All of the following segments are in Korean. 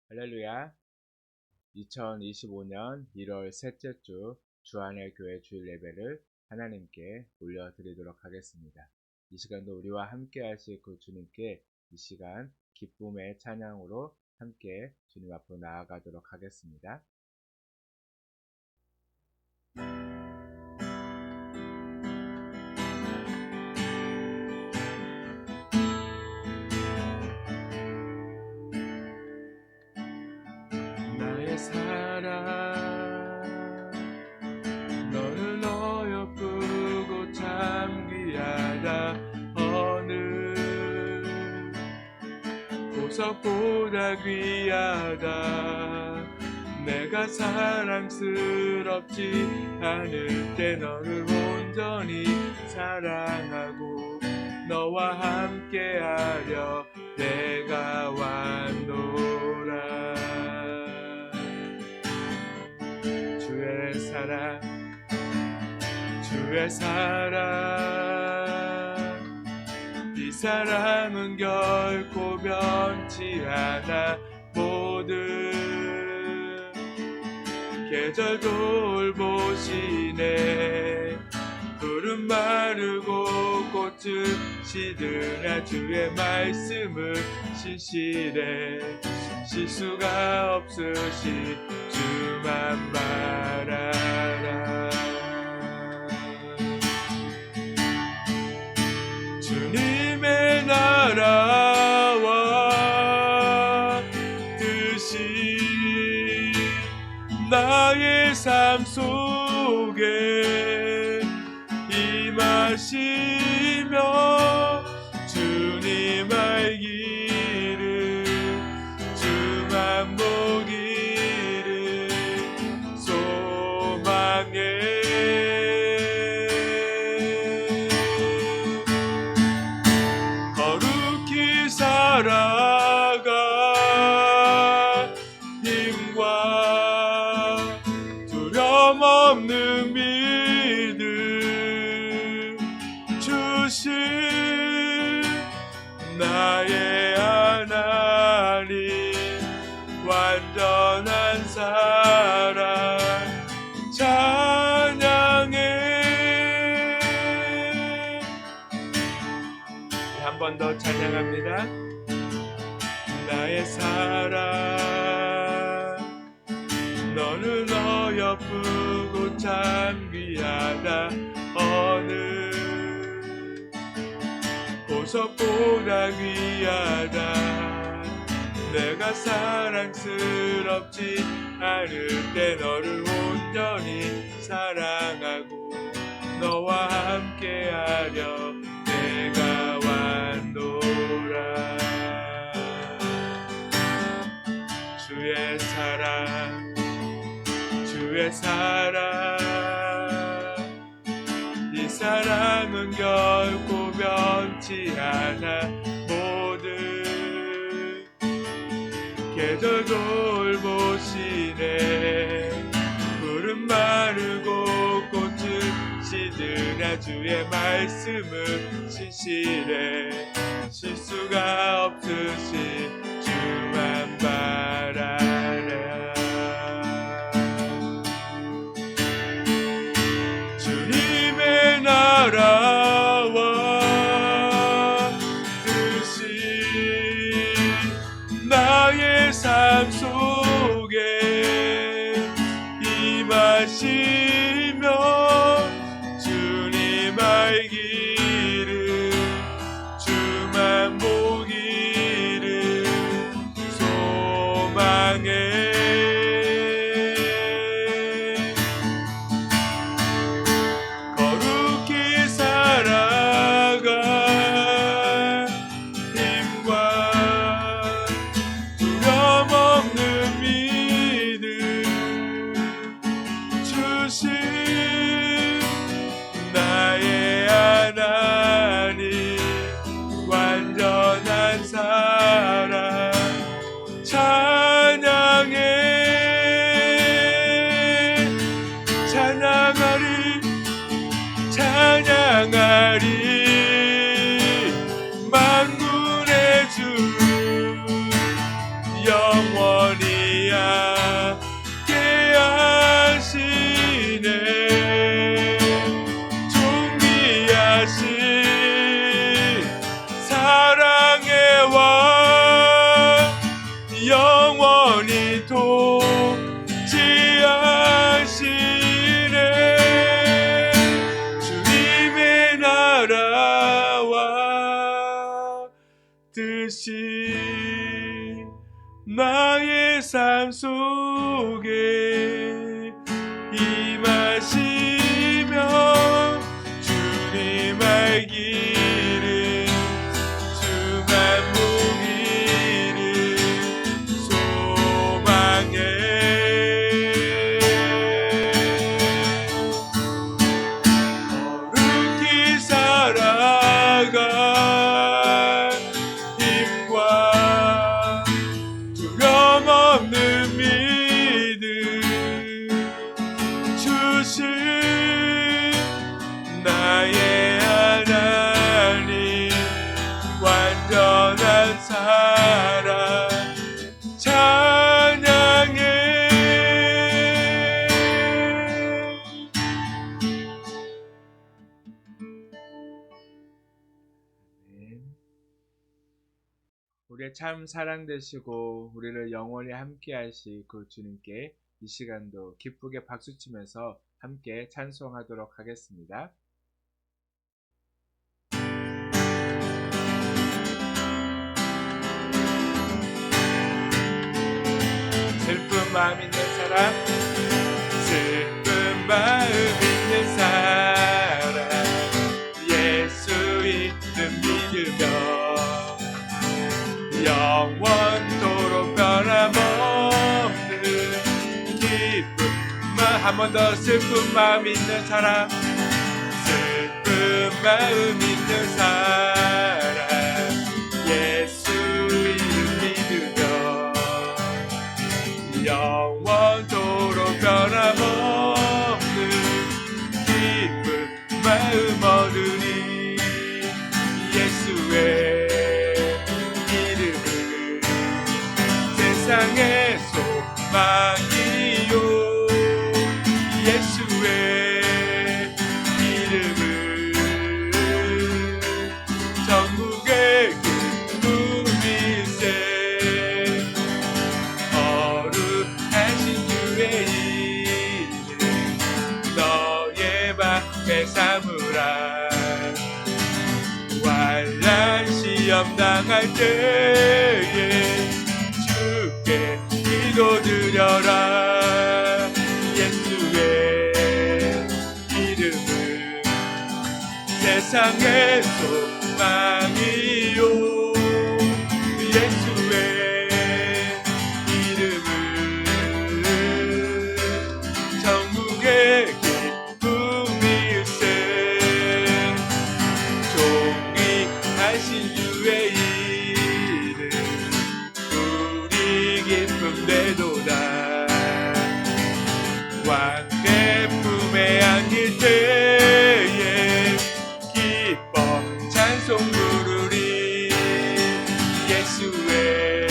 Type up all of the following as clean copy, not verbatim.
할렐루야. 2025년 1월 셋째 주 주안의 교회 주일 예배를 하나님께 올려드리도록 하겠습니다. 이 시간도 우리와 함께 하실 그 주님께 이 시간 기쁨의 찬양으로 함께 주님 앞으로 나아가도록 하겠습니다. 나의 사랑 너는 어여쁘고 참 귀하다. 어느 보석보다 귀하다. 내가 사랑스럽지 않을 때 너를 온전히 사랑하고 너와 함께하려 내가 왔노라. 주의 사랑 주의 사랑 이 사랑은 결코 변치 않아. 모든 계절 돌보시네. 푸른 마르고 꽃은 시드나 주의 말씀은 신실해. 실수가 없으시 주만 말하라. 주님의 나라와 뜻이 나의 삶 속에 임하시며 주님 알기를 주만 보기를 소망해. 거룩히 살아가 힘과 두려움 없는 믿음 주신 나의 하나님 완전한 사랑 찬양해. 한 번 더 찬양합니다. 나의 사랑 너는 어여쁘고 참 귀하다. 어느 보석보다 귀하다. 내가 사랑스럽지 않을 때 너를 온전히 사랑하고 너와 함께하려 내가 왔노라. 주의 사랑 주의 사랑 이 사랑은 결코 변치 않아. 모든 계절 돌보시네. 푸른 마르고 꽃은 시드나 주의 말씀은 신실해. 실수가 없으시 주만 말하라. 주님의 나라와 뜻이 나의 삶 속에 임하시며 주님 알기를 주만 보기를 소망해. 거룩히 살아가 힘과 두려움 없는 믿음 주신 나의 하나님 완전한 사랑 찬양해. 찬양하리 찬양하리 만군의 주 영원히 뜻이 나의 삶 속에 임하시며 주님 알기를 주만 보기를 소망해 거룩히 살아가 힘과 두려움 없는 믿음 주신 나의 하나님 완전한 사랑 찬양해. 우리의 참 사랑되시고 우리를 영원히 함께 하실 그 주님께 이 시간도 기쁘게 박수치면서 함께 찬송하도록 하겠습니다. 슬픈 마음 있는 사람, 슬픈 마음 있는 사람, 예수 이름 믿으며 영원토록 변함없는 기쁨. 한 번 더 슬픈 마음 있는 사람, 슬픈 마음 있는 사람, 예수 이름 믿으며 영원토록 변함없는 기쁜 마음 얻으리. 예수의 이름은 세상의 소망이요, 예수의 이름은 전국의 기쁨일세. 거룩하신 주의 이름 너의 맘에 삼으라. 환난 시험 당할 때에 주께 기도드려라. 예수의 이름은 세상의 소망이요, 예수의 이름은 전국의 기쁨일세. 존귀하신 주의 이름 우리 기쁨 되도다. 왕의 품에 안길 때에 기뻐 찬송 부르리. 예수의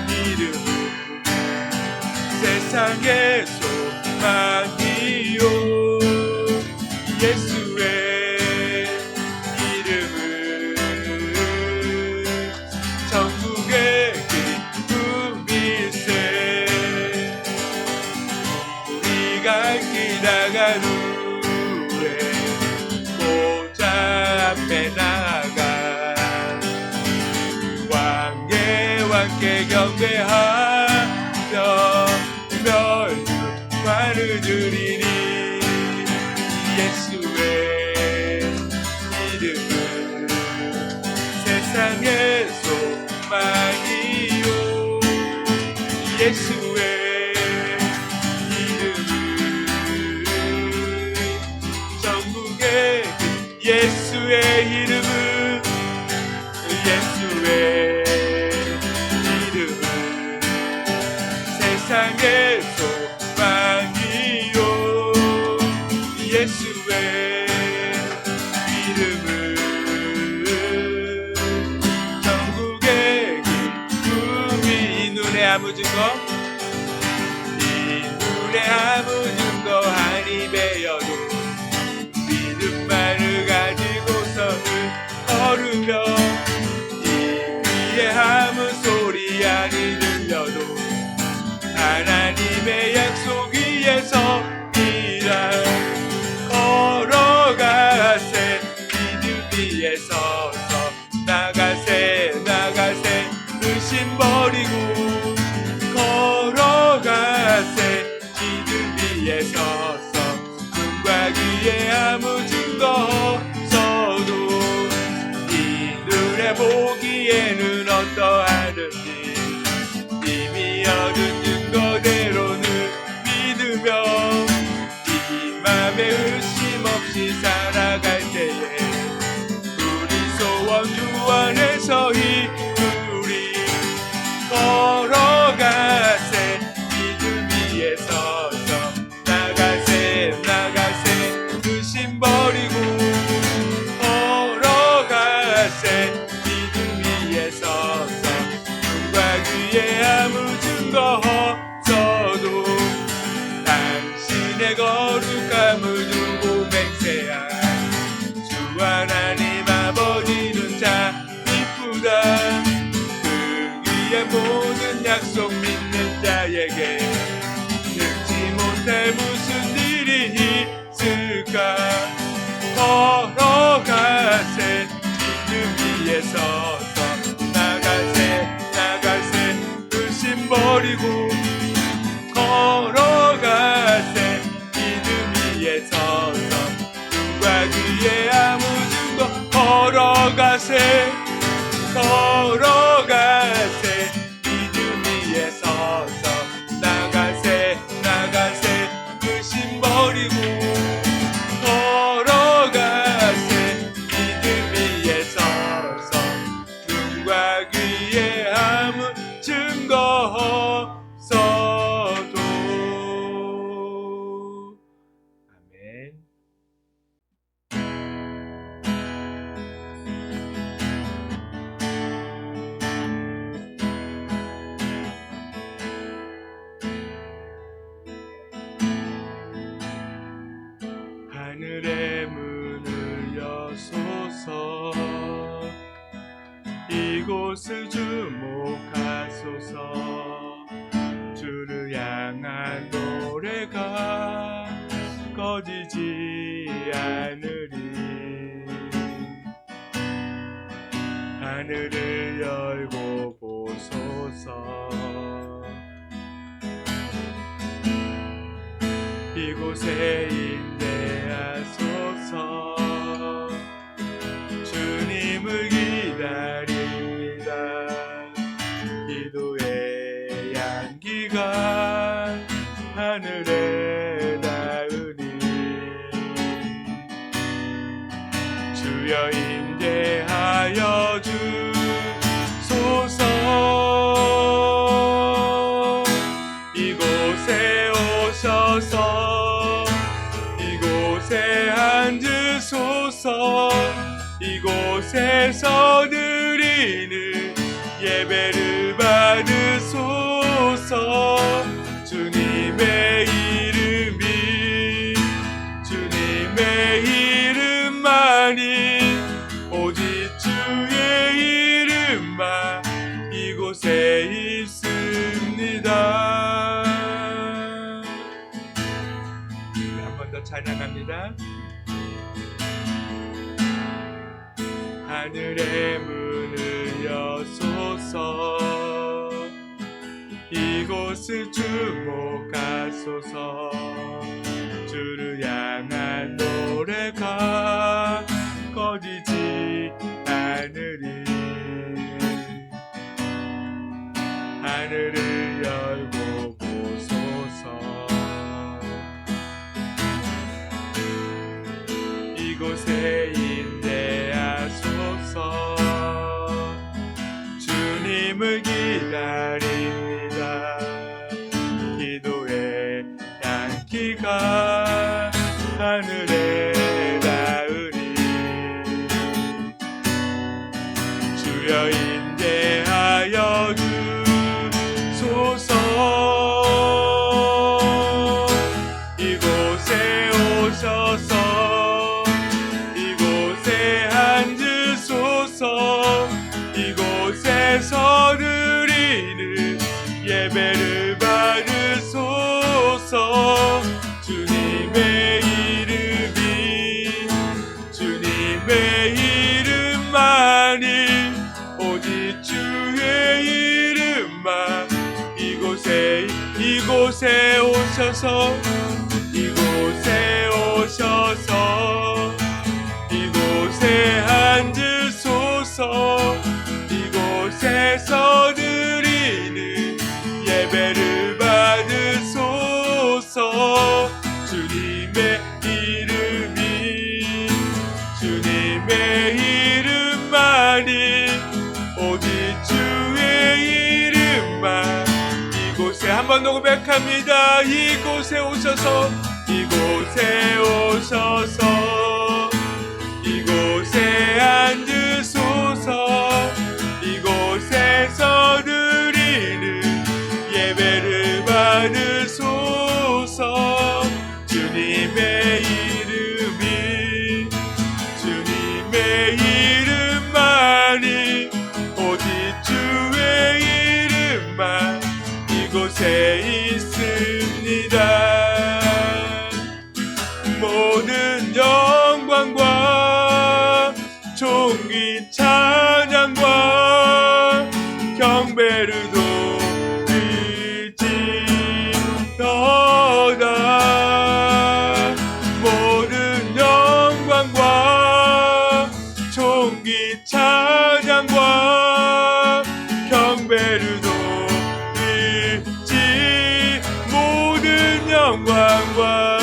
이름은 세상의 소망이요, 예수의 이름은 전국의 기쁨일세. 우리가 기다간 후에 보좌 앞에 나아가 왕의 왕께 경배하며 멸류관을 드리니. 예수의 이름은 세상의 소망이요, 예수의 이름은 전국의 예수의 이름은 예수의 이름은 세상의 소망이요, 예수의 이름은 전국의 기쁨이. 이 눈에 아무 증거, 이 눈에 아무 증거 한이 베어도 믿음만을 가지고서는 걸으며 이 귀에 아무 소리 아니 들려도 하나님의 약속 위에서이라 걸어가세. 믿음 위에 서서 나가세. 다시 살아갈 때에 우리 소원 주 안에서 우리 걸어가세 믿음 위에 서서 나가세 의심 버리고 걸어가세 믿음 위에 서서 눈과 귀에 아무 증거 없어도 당신의 거룩함을 두고 맹세한 주 하나님 아버지는 참 이쁘다. 그 위에 모든 약속 믿는 자에게 능지 못할 무슨 일이 있을까. 걸어가세 믿음 위에 서서 나가세 의심 버리고 걸어가세 믿음 위에 서서 눈과 귀에 아무 증거 걸어가세 믿음 위에 서서 나가세 의심 버리고 걸어가세 믿음 위에 서서 눈과 귀에 아무 증거 없어도. 아멘. 하늘의 문을 여소서 이곳을 주목하소서. 주를 향한 노래가 꺼지지 않으리. 하늘을 열고 보소서. 이곳에 인내하소서. 주님을 기다립니다. 기도의 향기가 하늘에 닿으니 주여 임재하여 주소서. 이곳에 오셔서 이곳에 앉으소서. 이곳에서 드리는 예배를 받으소서. 주님의 이름만이 오직 주의 이름만 이곳에 있습니다. 한 번 더 찬양합니다. 하늘의 문을 여소서. 이곳을 주목하소서. 주를 향한 노래가 꺼지지 않으리. 하늘을 열고 보소서. 이곳에 인내하소서. 주님을 기다립니다. 기도의 향기가 하늘에 닿으니 주여 인내하여 주소서. 이곳에 오셔서 이곳에 앉으소서. 이곳에서 드리는 예배를 받으소서. 주님의 이름만이 오직 주의 이름만 이곳에 오셔서 이곳에 앉으소서. 이곳에서 드리는 예배를 받으소서. 주님의 이름이 번도 고백합니다. 이곳에 오셔서 이곳에 오셔서 이곳에 앉으소서. 이곳에서 드리는 예배를 받으소서. 주님의 이름이 주님의 이름만이 오직 주의 이름만 이곳에 있습니다. 모든 영광과 존귀 찬양과 경배를 돌리지어다. 모든 영광과 존귀 찬양과 경배를 돌리지. 모든 영광과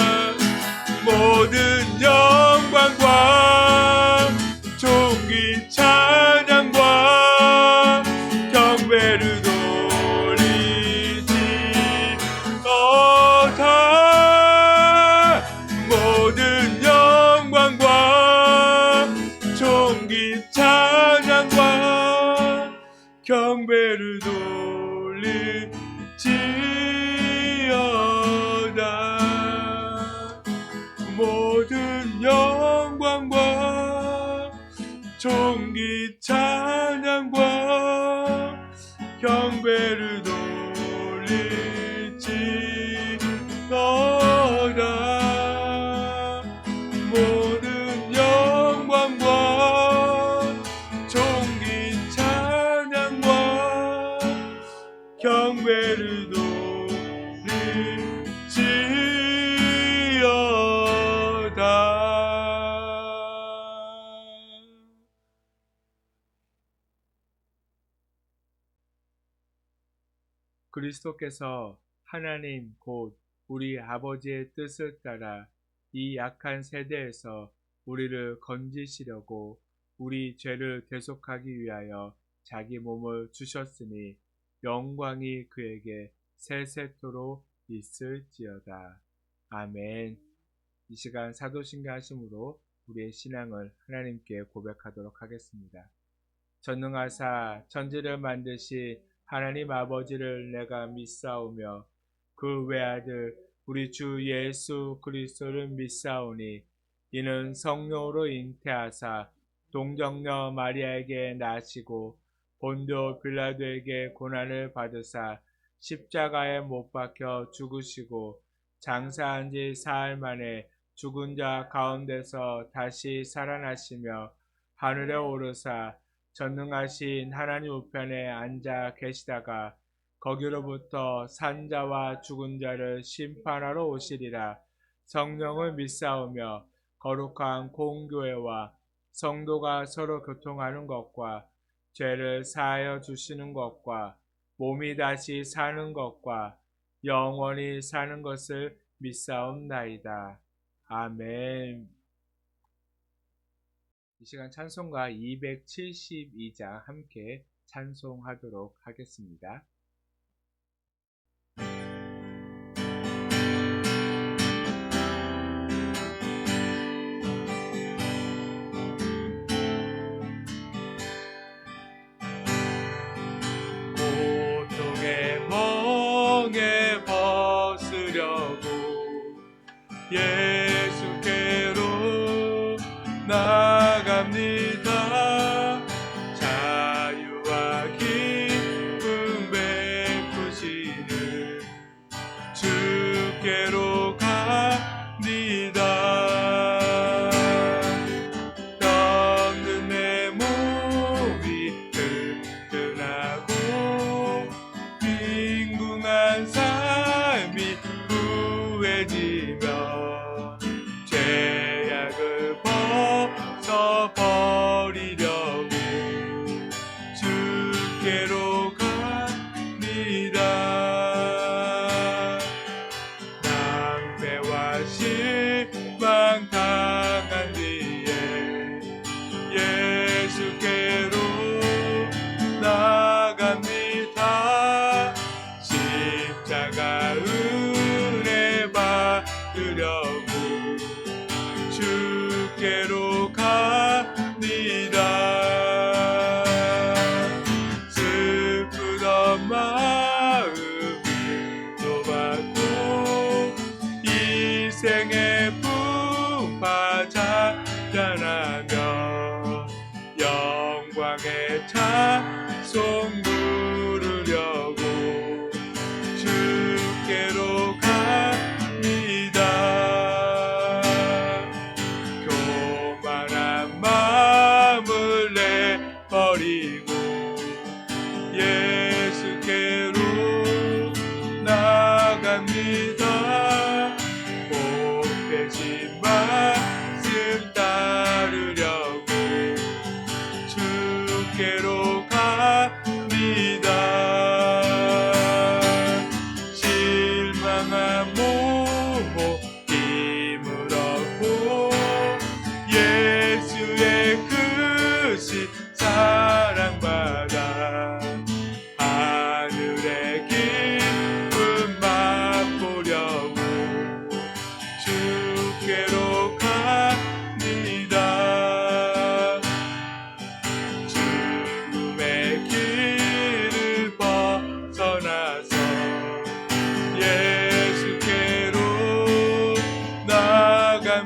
모든 영광과 존귀 찬양과 경배를 돌리지 어다. 모든 영광과 존귀 찬양과 경배를 돌리지어다. 모든 영광과 존귀 찬양과 경배를 돌리지어다. 모든 영광과 존귀 찬양과 경배를 돌리지어다. 그리스도께서 하나님 곧 우리 아버지의 뜻을 따라 이 약한 세대에서 우리를 건지시려고 우리 죄를 대속하기 위하여 자기 몸을 주셨으니 영광이 그에게 세세토록 있을지어다. 아멘. 이 시간 사도신경 하심으로 우리의 신앙을 하나님께 고백하도록 하겠습니다. 전능하사 천지를 만드신 하나님 아버지를 내가 믿사오며 그 외아들 우리 주 예수 그리스도를 믿사오니 이는 성령으로 잉태하사 동정녀 마리아에게 나시고 본도 빌라도에게 고난을 받으사 십자가에 못 박혀 죽으시고 장사한 지 사흘 만에 죽은 자 가운데서 다시 살아나시며 하늘에 오르사 전능하신 하나님 우편에 앉아 계시다가 거기로부터 산자와 죽은 자를 심판하러 오시리라. 성령을 믿사오며 거룩한 공교회와 성도가 서로 교통하는 것과 죄를 사하여 주시는 것과 몸이 다시 사는 것과 영원히 사는 것을 믿사옵나이다. 아멘. 이 시간 찬송가 272장 함께 찬송하도록 하겠습니다. 고통의 멍에 벗으려고 예수께로 나갑니다. 자유와 기쁨 베푸시는 주께로 갑니다. 병든 내 몸이 튼튼하고 빈궁한 삶이 구해지며 죄악을 벗어버리고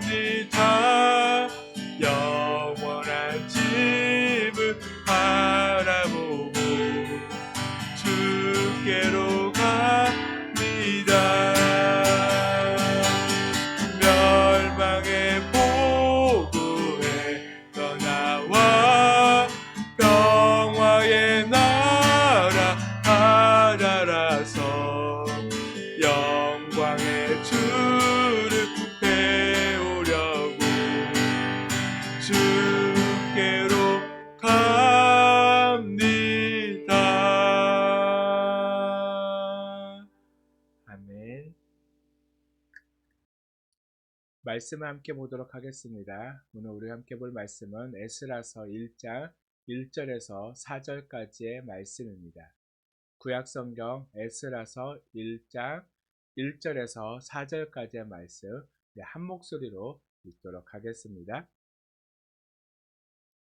갑니다. 영원한 집을 바라보고 주께로 갑니다. 멸망의 보고에 떠나와 평화의 나라 하나라서 영광의 주를 배우려고 주께로 갑니다. 아멘. 말씀을 함께 보도록 하겠습니다. 오늘 우리가 함께 볼 말씀은 에스라서 1장 1절에서 4절까지의 말씀입니다. 구약성경 에스라서 1장 1절에서 4절까지의 말씀 한 목소리로 읽도록 하겠습니다.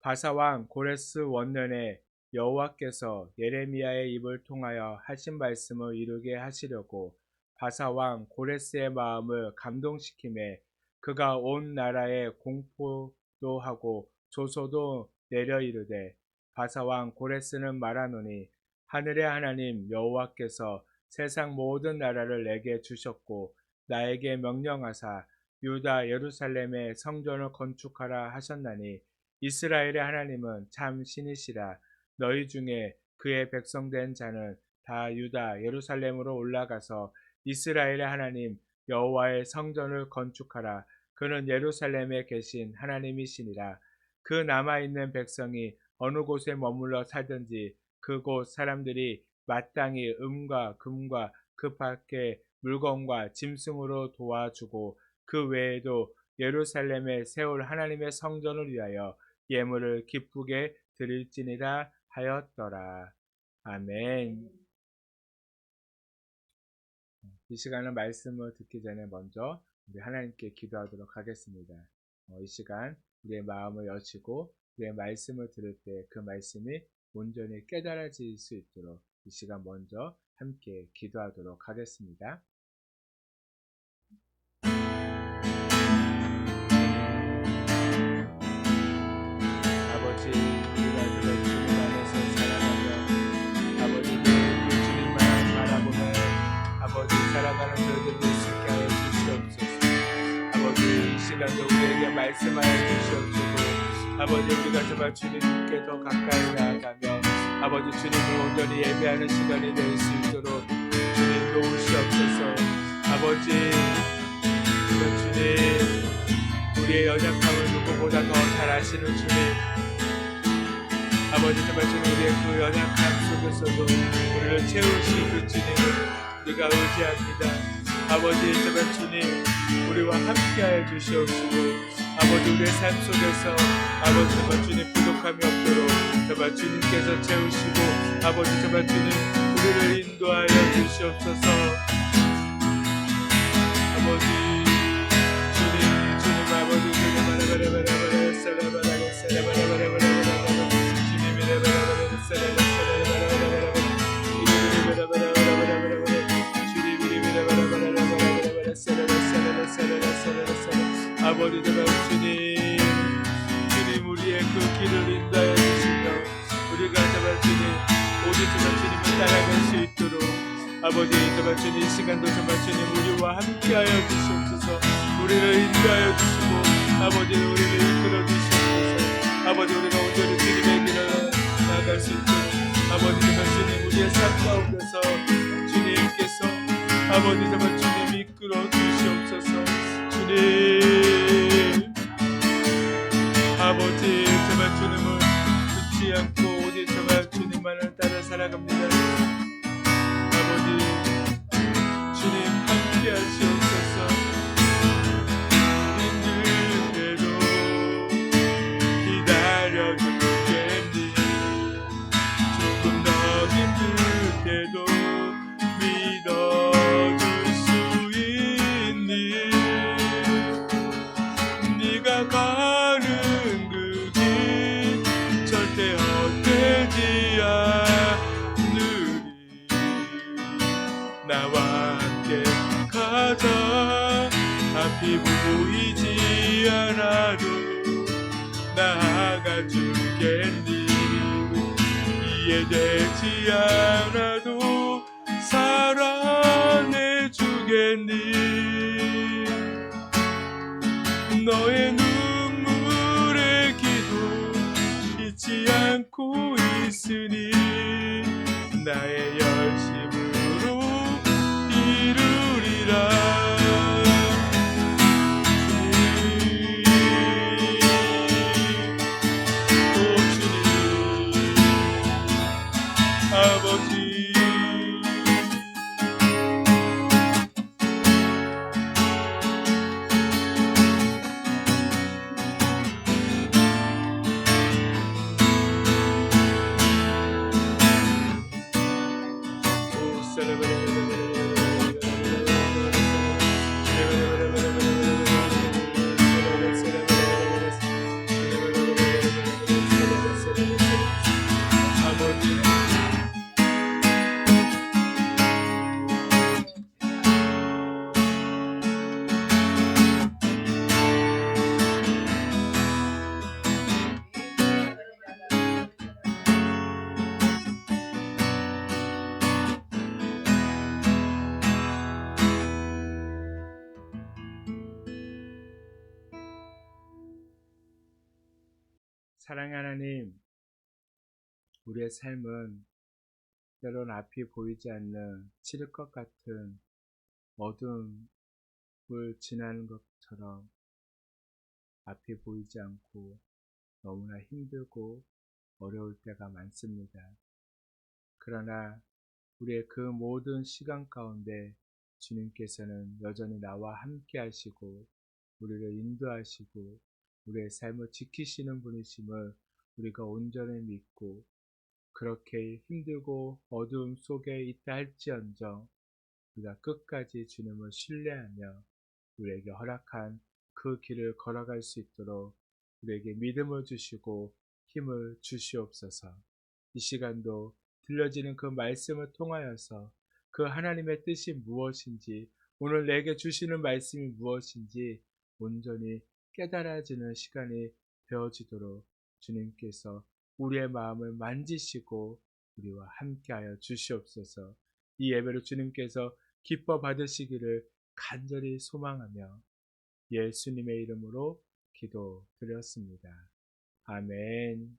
바사왕 고레스 원년에 여호와께서 예레미야의 입을 통하여 하신 말씀을 이루게 하시려고 바사왕 고레스의 마음을 감동시키매 그가 온 나라에 공포도 하고 조소도 내려 이르되 바사왕 고레스는 말하노니 하늘의 하나님 여호와께서 세상 모든 나라를 내게 주셨고 나에게 명령하사 유다 예루살렘의 성전을 건축하라 하셨나니 이스라엘의 하나님은 참 신이시라. 너희 중에 그의 백성된 자는 다 유다 예루살렘으로 올라가서 이스라엘의 하나님 여호와의 성전을 건축하라. 그는 예루살렘에 계신 하나님이시니라. 그 남아있는 백성이 어느 곳에 머물러 살든지 그곳 사람들이 마땅히 음과 금과 그 밖의 물건과 짐승으로 도와주고 그 외에도 예루살렘에 세울 하나님의 성전을 위하여 예물을 기쁘게 드릴지니라 하였더라. 아멘. 이 시간은 말씀을 듣기 전에 먼저 우리 하나님께 기도하도록 하겠습니다. 이 시간 우리의 마음을 여시고 우리의 말씀을 들을 때 그 말씀이 온전히 깨달아질 수 있도록 이 시간 먼저 함께 기도하도록 하겠습니다. 아버지, 우리가 그런 주님 안에서 살아가며 아버지는 그 주님만 바라보며 아버지 살아가는 저희들을 수 있게 하여 주시옵소서. 아버지 이 시간도 우리에게 말씀하여 주시옵소서. 아버지 우리가 정말 주님께 더 가까이 나아가며 아버지 주님을 온전히 예배하는 시간이 될 수 있도록 주님 도우시옵소서. 아버지 주님 우리의 연약함을 누구보다 더 잘 아시는 주님 아버지 정말 주님 우리의 그 연약함 속에서도 우리를 채우신 그 주님을 우리가 의지합니다. 아버지 정말 주님 우리와 함께하여 주시옵시고 아버지 우리의 삶 속에서 아버지 정말 주님 부족함이 없도록 정말 주님께서 채우시고 아버지 정말 주님 우리를 인도하여 주시옵소서. 아버지 주님 아버지 주님 아버지 정말 주님 우리의 그 길을 인도하여 주시며 우리가 정말 주님 오직 정말 주님을 따라갈 수 있도록 아버지 정말 주님 이 시간도 정말 주님 우리와 함께하여 주시옵소서. 우리를 인도하여 주시고 아버지 우리를 이끌어 주시옵소서. 아버지 우리가 온전히 주님의 길을 나아갈 수 있도록 아버지 정말 주님 우리의 삶 가운데서 주님께서 아버지 정말 주님 이끌어 주시옵소서. 주님 아버지 정말 주님을 듣지 않고 오직 정말 주님만을 따라 살아갑니다. 아버지 주님 함께 하시옵소서. 힘들 때도 기다려주겠니. 조금 더 힘들 때도 믿어줄 수 있니. 네가 가는 그 길 절대 헛되지 않으리. 나와 함께 가자. 앞이 보이지 나아가주겠니? 이해되지 않아도 사랑해주겠니? 너의 눈물의 기도 잊지 않고 있으니 나의 열심으로 이루리라. 아버지 사랑하는 하나님, 우리의 삶은 때론 앞이 보이지 않는 칠흑 것 같은 어둠을 지나는 것처럼 앞이 보이지 않고 너무나 힘들고 어려울 때가 많습니다. 그러나 우리의 그 모든 시간 가운데 주님께서는 여전히 나와 함께 하시고 우리를 인도하시고 우리의 삶을 지키시는 분이심을 우리가 온전히 믿고, 그렇게 힘들고 어두움 속에 있다 할지언정 우리가 끝까지 주님을 신뢰하며 우리에게 허락한 그 길을 걸어갈 수 있도록 우리에게 믿음을 주시고 힘을 주시옵소서. 이 시간도 들려지는 그 말씀을 통하여서 그 하나님의 뜻이 무엇인지, 오늘 내게 주시는 말씀이 무엇인지 온전히 깨달아지는 시간이 되어지도록 주님께서 우리의 마음을 만지시고 우리와 함께하여 주시옵소서. 이 예배를 주님께서 기뻐 받으시기를 간절히 소망하며 예수님의 이름으로 기도드렸습니다. 아멘.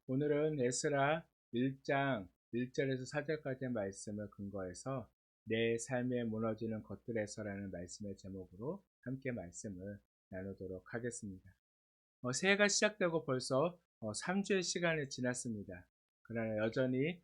오늘은 에스라 1장 1절에서 4절까지의 말씀을 근거해서 내 삶에 무너지는 것들에서라는 말씀의 제목으로 함께 말씀을 나누도록 하겠습니다. 새해가 시작되고 벌써 3주의 시간이 지났습니다. 그러나 여전히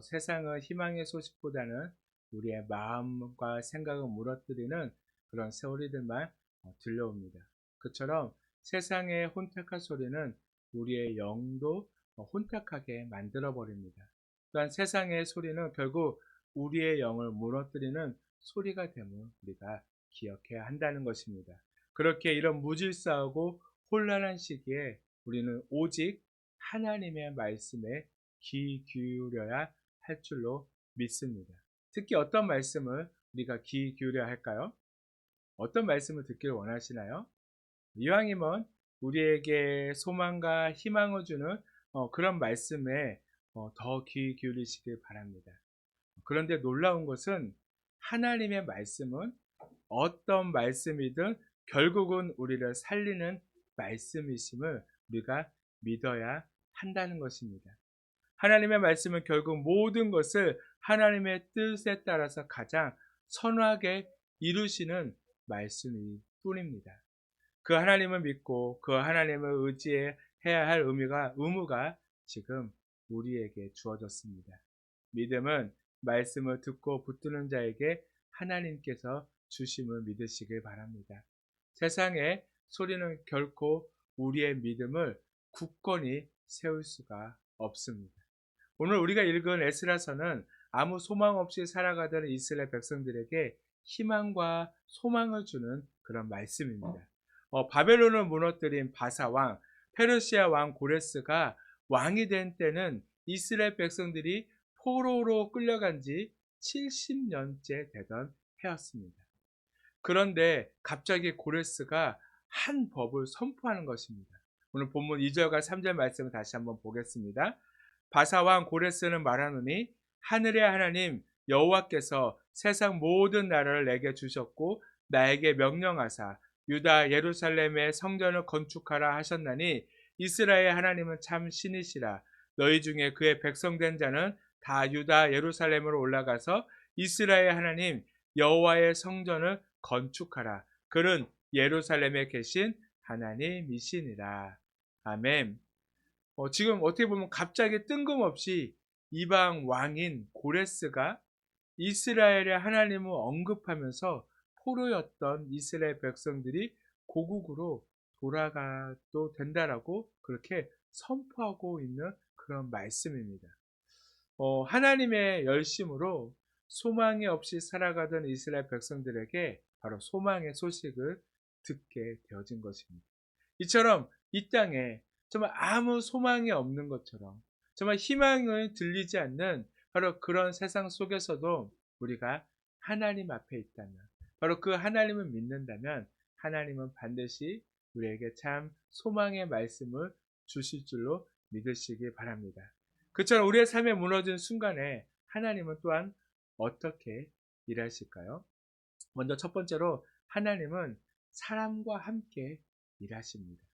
세상은 희망의 소식보다는 우리의 마음과 생각을 무너뜨리는 그런 세월이들만 들려옵니다. 그처럼 세상의 혼탁한 소리는 우리의 영도 혼탁하게 만들어버립니다. 또한 세상의 소리는 결국 우리의 영을 무너뜨리는 소리가 됨을 우리가 기억해야 한다는 것입니다. 그렇게 이런 무질서하고 혼란한 시기에 우리는 오직 하나님의 말씀에 귀 기울여야 할 줄로 믿습니다. 특히 어떤 말씀을 우리가 귀 기울여야 할까요? 어떤 말씀을 듣기를 원하시나요? 이왕이면 우리에게 소망과 희망을 주는 그런 말씀에 더 귀 기울이시길 바랍니다. 그런데 놀라운 것은 하나님의 말씀은 어떤 말씀이든 결국은 우리를 살리는 말씀이심을 우리가 믿어야 한다는 것입니다. 하나님의 말씀은 결국 모든 것을 하나님의 뜻에 따라서 가장 선하게 이루시는 말씀일 뿐입니다. 그 하나님을 믿고 그 하나님을 의지해야 할 의무가 지금 우리에게 주어졌습니다. 믿음은 말씀을 듣고 붙드는 자에게 하나님께서 주심을 믿으시길 바랍니다. 세상의 소리는 결코 우리의 믿음을 굳건히 세울 수가 없습니다. 오늘 우리가 읽은 에스라서는 아무 소망 없이 살아가던 이스라엘 백성들에게 희망과 소망을 주는 그런 말씀입니다. 바벨론을 무너뜨린 바사왕, 페르시아 왕 고레스가 왕이 된 때는 이스라엘 백성들이 포로로 끌려간 지 70년째 되던 해였습니다. 그런데 갑자기 고레스가 한 법을 선포하는 것입니다. 오늘 본문 2절과 3절 말씀을 다시 한번 보겠습니다. 바사왕 고레스는 말하노니 하늘의 하나님 여호와께서 세상 모든 나라를 내게 주셨고 나에게 명령하사 유다 예루살렘의 성전을 건축하라 하셨나니 이스라엘 하나님은 참 신이시라. 너희 중에 그의 백성된 자는 다 유다 예루살렘으로 올라가서 이스라엘 하나님 여호와의 성전을 건축하라. 그는 예루살렘에 계신 하나님이시니라. 아멘. 지금 어떻게 보면 갑자기 뜬금없이 이방 왕인 고레스가 이스라엘의 하나님을 언급하면서 포로였던 이스라엘 백성들이 고국으로 돌아가도 된다라고 그렇게 선포하고 있는 그런 말씀입니다. 하나님의 열심으로 소망이 없이 살아가던 이스라엘 백성들에게 바로 소망의 소식을 듣게 되어진 것입니다. 이처럼 이 땅에 정말 아무 소망이 없는 것처럼 정말 희망을 들리지 않는 바로 그런 세상 속에서도 우리가 하나님 앞에 있다면, 바로 그 하나님을 믿는다면 하나님은 반드시 우리에게 참 소망의 말씀을 주실 줄로 믿으시기 바랍니다. 그처럼 우리의 삶에 무너진 순간에 하나님은 또한 어떻게 일하실까요? 먼저 첫 번째로 하나님은 사람과 함께 일하십니다.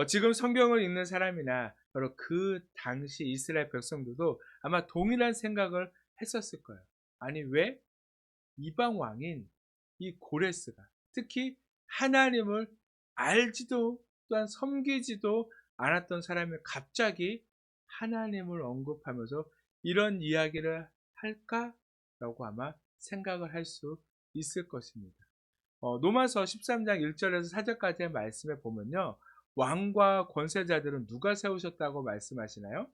지금 성경을 읽는 사람이나 바로 그 당시 이스라엘 백성들도 아마 동일한 생각을 했었을 거예요. 아니 왜 이방 왕인 이 고레스가 특히 하나님을 알지도 또한 섬기지도 않았던 사람이 갑자기 하나님을 언급하면서 이런 이야기를 할까라고 아마 생각을 할 수 있을 것입니다. 로마서 13장 1절에서 4절까지의 말씀에 보면요. 왕과 권세자들은 누가 세우셨다고 말씀하시나요?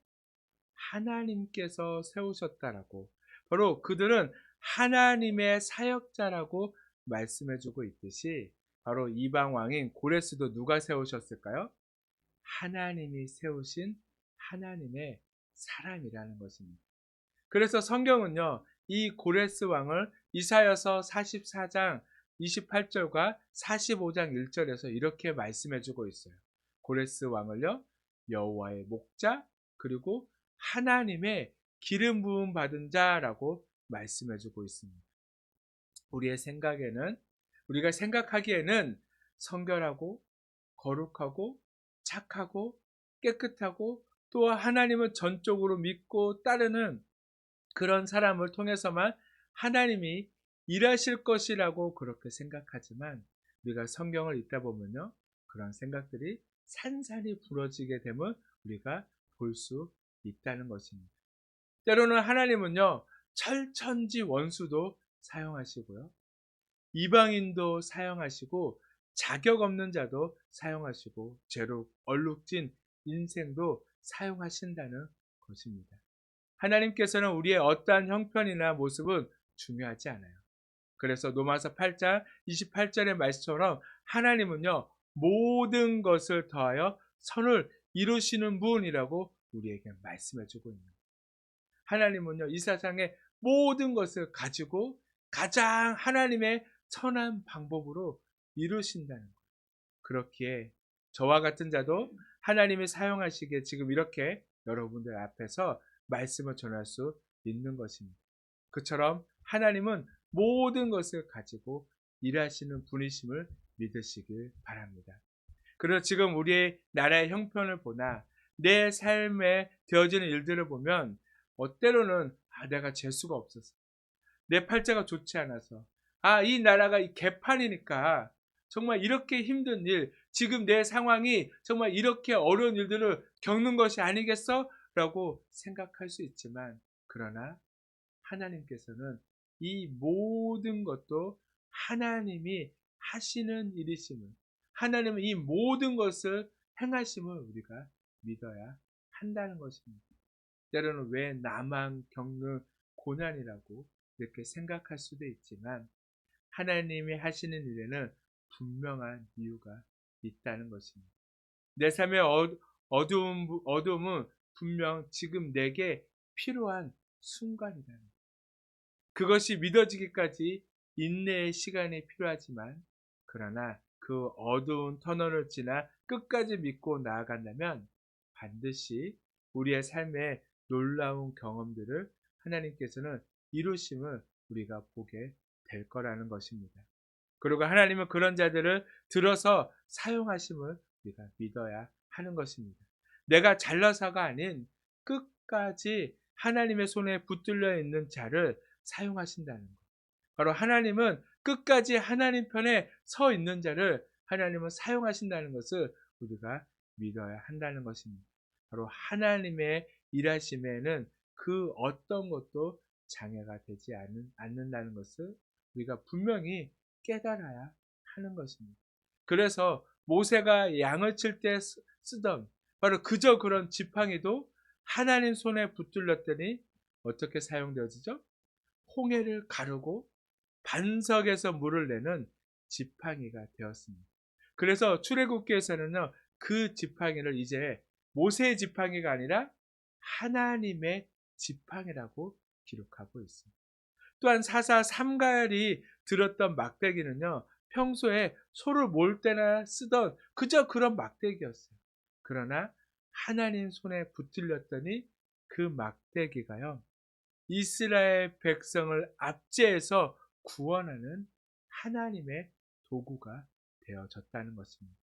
하나님께서 세우셨다라고. 바로 그들은 하나님의 사역자라고 말씀해주고 있듯이 바로 이방 왕인 고레스도 누가 세우셨을까요? 하나님이 세우신 하나님의 사람이라는 것입니다. 그래서 성경은요, 이 고레스 왕을 이사야서 44장 28절과 45장 1절에서 이렇게 말씀해주고 있어요. 고레스 왕을요, 여호와의 목자 그리고 하나님의 기름 부음 받은 자라고 말씀해주고 있습니다. 우리가 생각하기에는 성결하고 거룩하고 착하고 깨끗하고 또 하나님을 전적으로 믿고 따르는 그런 사람을 통해서만 하나님이 일하실 것이라고 그렇게 생각하지만 우리가 성경을 읽다 보면요. 그런 생각들이 산산이 부러지게 됨을 우리가 볼 수 있다는 것입니다. 때로는 하나님은요. 철천지 원수도 사용하시고요. 이방인도 사용하시고 자격 없는 자도 사용하시고 죄로 얼룩진 인생도 사용하신다는 것입니다. 하나님께서는 우리의 어떠한 형편이나 모습은 중요하지 않아요. 그래서 로마서 8장 28절의 말씀처럼 하나님은요. 모든 것을 더하여 선을 이루시는 분이라고 우리에게 말씀해주고 있는 거예요. 하나님은요. 이 세상의 모든 것을 가지고 가장 하나님의 선한 방법으로 이루신다는 거예요. 그렇기에 저와 같은 자도 하나님이 사용하시기에 지금 이렇게 여러분들 앞에서 말씀을 전할 수 있는 것입니다. 그처럼 하나님은 모든 것을 가지고 일하시는 분이심을 믿으시길 바랍니다. 그래서 지금 우리의 나라의 형편을 보나 내 삶에 되어지는 일들을 보면 때로는 내가 재수가 없어서 내 팔자가 좋지 않아서 이 나라가 이 개판이니까 정말 이렇게 힘든 일, 지금 내 상황이 정말 이렇게 어려운 일들을 겪는 것이 아니겠어? 라고 생각할 수 있지만 그러나 하나님께서는 이 모든 것도 하나님이 하시는 일이심을, 하나님은 이 모든 것을 행하심을 우리가 믿어야 한다는 것입니다. 때로는 왜 나만 겪는 고난이라고 이렇게 생각할 수도 있지만 하나님이 하시는 일에는 분명한 이유가 있다는 것입니다. 내 삶의 어두움은 분명 지금 내게 필요한 순간이라는 것. 그것이 믿어지기까지 인내의 시간이 필요하지만 그러나 그 어두운 터널을 지나 끝까지 믿고 나아간다면 반드시 우리의 삶의 놀라운 경험들을 하나님께서는 이루심을 우리가 보게 될 거라는 것입니다. 그리고 하나님은 그런 자들을 들어서 사용하심을 우리가 믿어야 하는 것입니다. 내가 잘나서가 아닌 끝까지 하나님의 손에 붙들려 있는 자를 사용하신다는 것. 바로 하나님은 끝까지 하나님 편에 서 있는 자를 하나님은 사용하신다는 것을 우리가 믿어야 한다는 것입니다. 바로 하나님의 일하심에는 그 어떤 것도 장애가 되지 않는다는 것을 우리가 분명히 깨달아야 하는 것입니다. 그래서 모세가 양을 칠 때 쓰던 바로 그저 그런 지팡이도 하나님 손에 붙들렸더니 어떻게 사용되어지죠? 홍해를 가르고 반석에서 물을 내는 지팡이가 되었습니다. 그래서 출애굽기에서는요, 그 지팡이를 이제 모세의 지팡이가 아니라 하나님의 지팡이라고 기록하고 있습니다. 또한 사사 삼가엘이 들었던 막대기는요, 평소에 소를 몰 때나 쓰던 그저 그런 막대기였어요. 그러나 하나님 손에 붙들렸더니 그 막대기가요, 이스라엘 백성을 압제해서 구원하는 하나님의 도구가 되어졌다는 것입니다.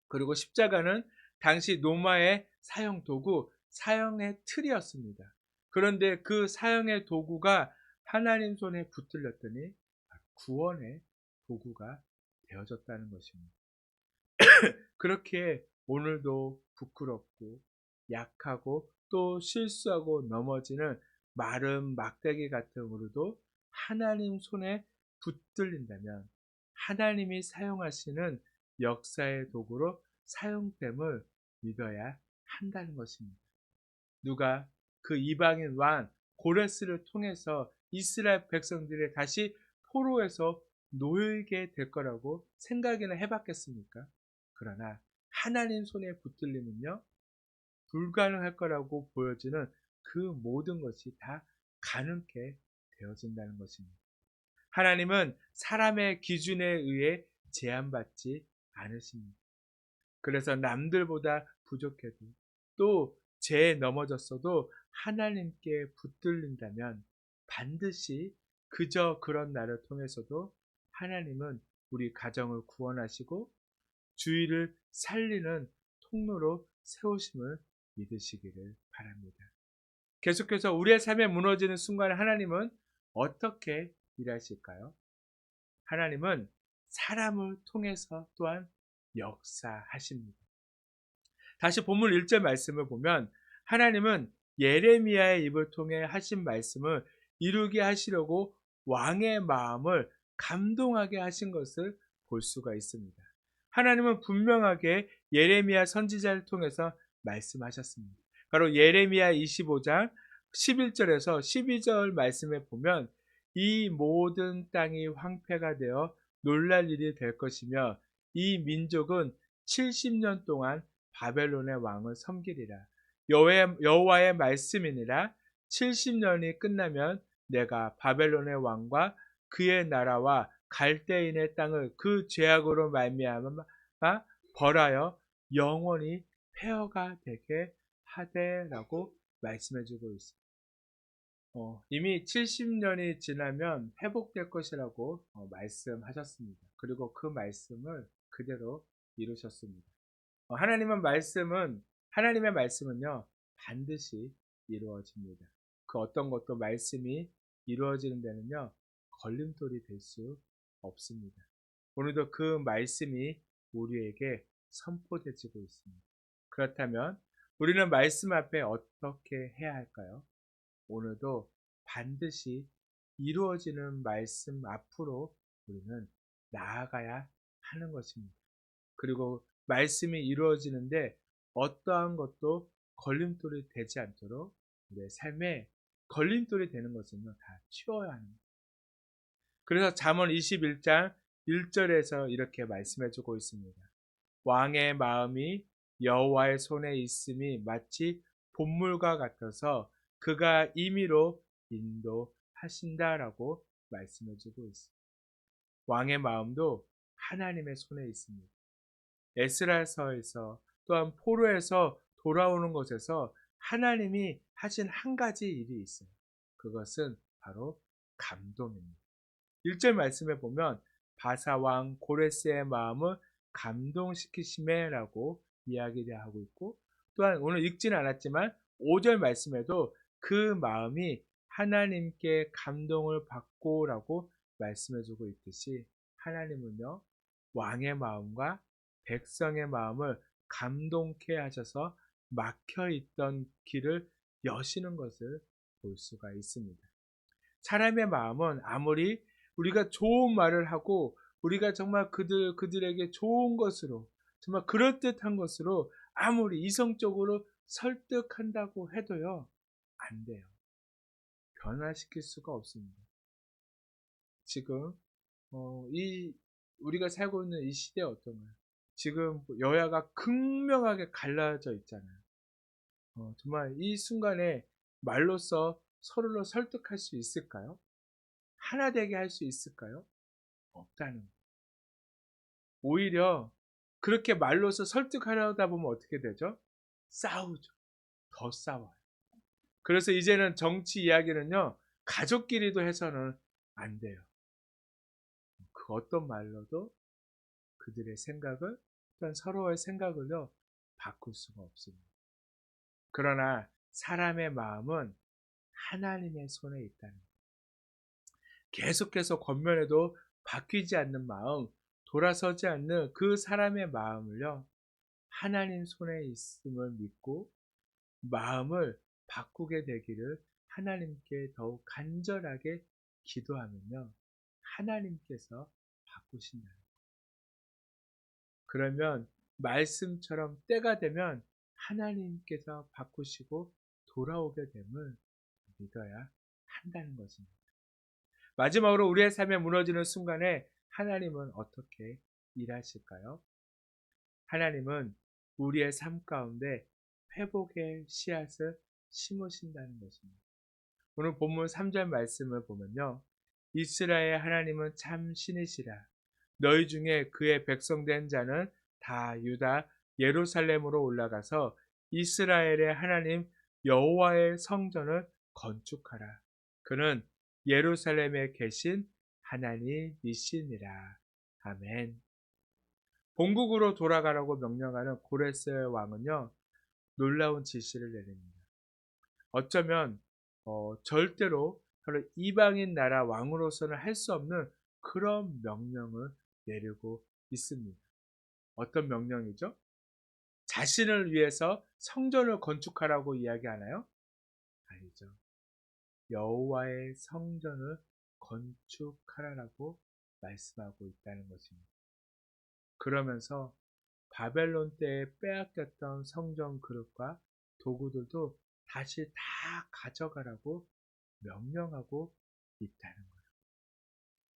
그리고 십자가는 당시 노마의 사형 도구, 사형의 틀이었습니다. 그런데 그 사형의 도구가 하나님 손에 붙들렸더니 구원의 도구가 되어졌다는 것입니다. 그렇게 오늘도 부끄럽고 약하고 또 실수하고 넘어지는 마른 막대기 같은 우리도 하나님 손에 붙들린다면 하나님이 사용하시는 역사의 도구로 사용됨을 믿어야 한다는 것입니다. 누가 그 이방인 왕 고레스를 통해서 이스라엘 백성들이 다시 포로에서 놓이게 될 거라고 생각이나 해봤겠습니까? 그러나 하나님 손에 붙들리면요, 불가능할 거라고 보여지는 그 모든 것이 다 가능케 되어진다는 것입니다. 하나님은 사람의 기준에 의해 제한받지 않으십니다. 그래서 남들보다 부족해도 또 죄에 넘어졌어도 하나님께 붙들린다면 반드시 그저 그런 나를 통해서도 하나님은 우리 가정을 구원하시고 주의를 살리는 통로로 세우심을 믿으시기를 바랍니다. 계속해서 우리의 삶에 무너지는 순간에 하나님은 어떻게 일하실까요? 하나님은 사람을 통해서 또한 역사하십니다. 다시 본문 1절 말씀을 보면 하나님은 예레미야의 입을 통해 하신 말씀을 이루게 하시려고 왕의 마음을 감동하게 하신 것을 볼 수가 있습니다. 하나님은 분명하게 예레미야 선지자를 통해서 말씀하셨습니다. 바로 예레미야 25장 11절에서 12절 말씀에 보면 이 모든 땅이 황폐가 되어 놀랄 일이 될 것이며 이 민족은 70년 동안 바벨론의 왕을 섬기리라. 여호와의 말씀이니라. 70년이 끝나면 내가 바벨론의 왕과 그의 나라와 갈대인의 땅을 그 죄악으로 말미암아 벌하여 영원히 폐허가 되게 하되라고 말씀해주고 있습니다. 이미 70년이 지나면 회복될 것이라고 말씀하셨습니다. 그리고 그 말씀을 그대로 이루셨습니다. 하나님의 말씀은요, 반드시 이루어집니다. 그 어떤 것도 말씀이 이루어지는 데는요, 걸림돌이 될 수 없습니다. 오늘도 그 말씀이 우리에게 선포되지고 있습니다. 그렇다면 우리는 말씀 앞에 어떻게 해야 할까요? 오늘도 반드시 이루어지는 말씀 앞으로 우리는 나아가야 하는 것입니다. 그리고 말씀이 이루어지는데 어떠한 것도 걸림돌이 되지 않도록 우리의 삶에 걸림돌이 되는 것은요, 다 치워야 합니다. 그래서 잠언 21장 1절에서 이렇게 말씀해주고 있습니다. 왕의 마음이 여호와의 손에 있음이 마치 본물과 같아서 그가 임의로 인도하신다라고 말씀해주고 있습니다. 왕의 마음도 하나님의 손에 있습니다. 에스라서에서 또한 포로에서 돌아오는 것에서 하나님이 하신 한 가지 일이 있어요. 그것은 바로 감동입니다. 1절 말씀에 보면 바사왕 고레스의 마음을 감동시키심에라고 이야기를 하고 있고, 또한 오늘 읽지는 않았지만 5절 말씀에도 그 마음이 하나님께 감동을 받고라고 말씀해주고 있듯이, 하나님은요 왕의 마음과 백성의 마음을 감동케 하셔서 막혀있던 길을 여시는 것을 볼 수가 있습니다. 사람의 마음은 아무리 우리가 좋은 말을 하고 우리가 정말 그들에게 좋은 것으로, 정말 그럴듯한 것으로 아무리 이성적으로 설득한다고 해도요, 안 돼요. 변화시킬 수가 없습니다. 지금 우리가 살고 있는 이 시대 어떤가요? 지금 여야가 극명하게 갈라져 있잖아요. 정말 이 순간에 말로써 서로를 설득할 수 있을까요? 하나 되게 할 수 있을까요? 없다는 거예요. 오히려 그렇게 말로써 설득하려다 보면 어떻게 되죠? 싸우죠. 더 싸워요. 그래서 이제는 정치 이야기는요, 가족끼리도 해서는 안 돼요. 그 어떤 말로도 그들의 생각을, 또한 서로의 생각을요, 바꿀 수가 없습니다. 그러나 사람의 마음은 하나님의 손에 있다는 거예요. 계속해서 겉면에도 바뀌지 않는 마음, 돌아서지 않는 그 사람의 마음을요, 하나님 손에 있음을 믿고 마음을 바꾸게 되기를 하나님께 더욱 간절하게 기도하면요, 하나님께서 바꾸신다는 거예요. 그러면 말씀처럼 때가 되면 하나님께서 바꾸시고 돌아오게 됨을 믿어야 한다는 것입니다. 마지막으로 우리의 삶에 무너지는 순간에 하나님은 어떻게 일하실까요? 하나님은 우리의 삶 가운데 회복의 씨앗을 심으신다는 것입니다. 오늘 본문 3절 말씀을 보면요, 이스라엘 하나님은 참 신이시라. 너희 중에 그의 백성된 자는 다 유다 예루살렘으로 올라가서 이스라엘의 하나님 여호와의 성전을 건축하라. 그는 예루살렘에 계신 하나님이시니라. 아멘. 본국으로 돌아가라고 명령하는 고레스의 왕은요, 놀라운 지시를 내립니다. 어쩌면 절대로 바로 이방인 나라 왕으로서는 할 수 없는 그런 명령을 내리고 있습니다. 어떤 명령이죠? 자신을 위해서 성전을 건축하라고 이야기하나요? 아니죠. 여호와의 성전을 건축하라고 말씀하고 있다는 것입니다. 그러면서 바벨론 때에 빼앗겼던 성전 그릇과 도구들도 다시 다 가져가라고 명령하고 있다는 거예요.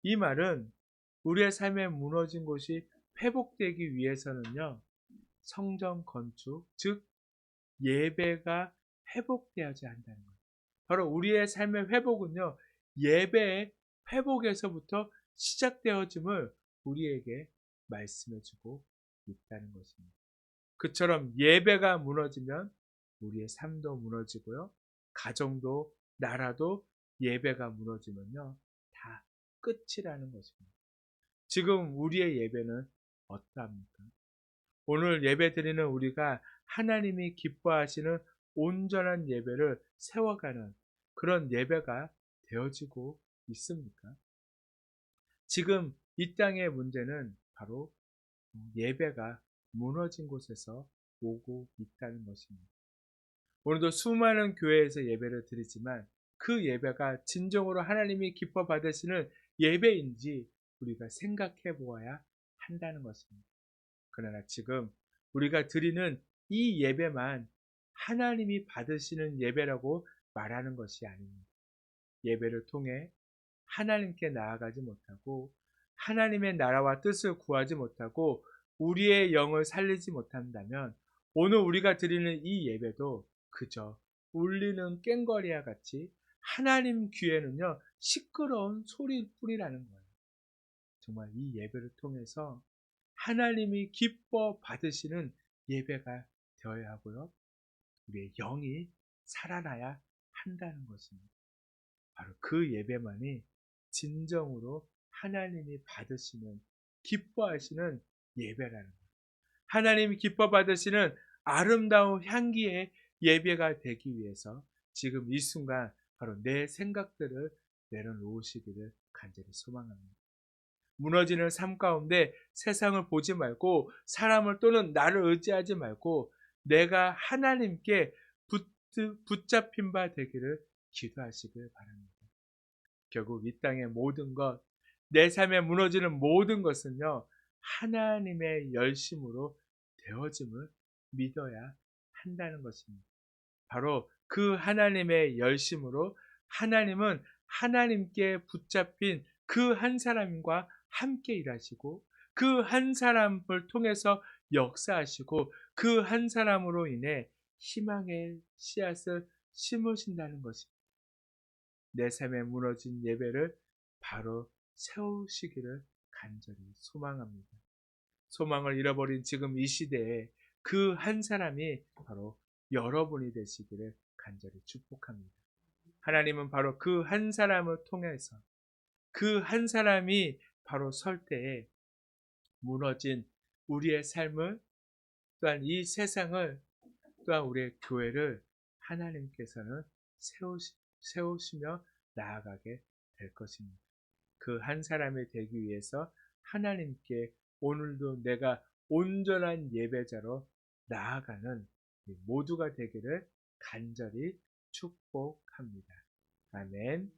이 말은 우리의 삶에 무너진 곳이 회복되기 위해서는요, 성전 건축, 즉 예배가 회복되어야 한다는 거예요. 바로 우리의 삶의 회복은요, 예배의 회복에서부터 시작되어짐을 우리에게 말씀해주고 있다는 것입니다. 그처럼 예배가 무너지면 우리의 삶도 무너지고요, 가정도, 나라도 예배가 무너지면요, 다 끝이라는 것입니다. 지금 우리의 예배는 어떠합니까? 오늘 예배 드리는 우리가 하나님이 기뻐하시는 온전한 예배를 세워가는 그런 예배가 되어지고 있습니까? 지금 이 땅의 문제는 바로 예배가 무너진 곳에서 오고 있다는 것입니다. 오늘도 수많은 교회에서 예배를 드리지만 그 예배가 진정으로 하나님이 기뻐 받으시는 예배인지 우리가 생각해 보아야 한다는 것입니다. 그러나 지금 우리가 드리는 이 예배만 하나님이 받으시는 예배라고 말하는 것이 아닙니다. 예배를 통해 하나님께 나아가지 못하고 하나님의 나라와 뜻을 구하지 못하고 우리의 영을 살리지 못한다면 오늘 우리가 드리는 이 예배도 그저 울리는 꽹과리와 같이 하나님 귀에는요, 시끄러운 소리일 뿐이라는 거예요. 정말 이 예배를 통해서 하나님이 기뻐 받으시는 예배가 되어야 하고요. 우리의 영이 살아나야 한다는 것입니다. 바로 그 예배만이 진정으로 하나님이 받으시는, 기뻐하시는 예배라는 것. 하나님이 기뻐 받으시는 아름다운 향기의 예배가 되기 위해서 지금 이 순간 바로 내 생각들을 내려놓으시기를 간절히 소망합니다. 무너지는 삶 가운데 세상을 보지 말고 사람을 또는 나를 의지하지 말고 내가 하나님께 붙잡힌 바 되기를 기도하시길 바랍니다. 결국 이 땅의 모든 것, 내 삶에 무너지는 모든 것은요, 하나님의 열심으로 되어짐을 믿어야 한다는 것입니다. 바로 그 하나님의 열심으로 하나님은 하나님께 붙잡힌 그 한 사람과 함께 일하시고 그 한 사람을 통해서 역사하시고 그 한 사람으로 인해 희망의 씨앗을 심으신다는 것입니다. 내 삶에 무너진 예배를 바로 세우시기를 간절히 소망합니다. 소망을 잃어버린 지금 이 시대에 그 한 사람이 바로 여러분이 되시기를 간절히 축복합니다. 하나님은 바로 그 한 사람을 통해서 그 한 사람이 바로 설 때에 무너진 우리의 삶을, 또한 이 세상을, 또한 우리의 교회를 하나님께서는 세우시며 나아가게 될 것입니다. 그 한 사람이 되기 위해서 하나님께 오늘도 내가 온전한 예배자로 나아가는 모두가 되기를 간절히 축복합니다. 아멘.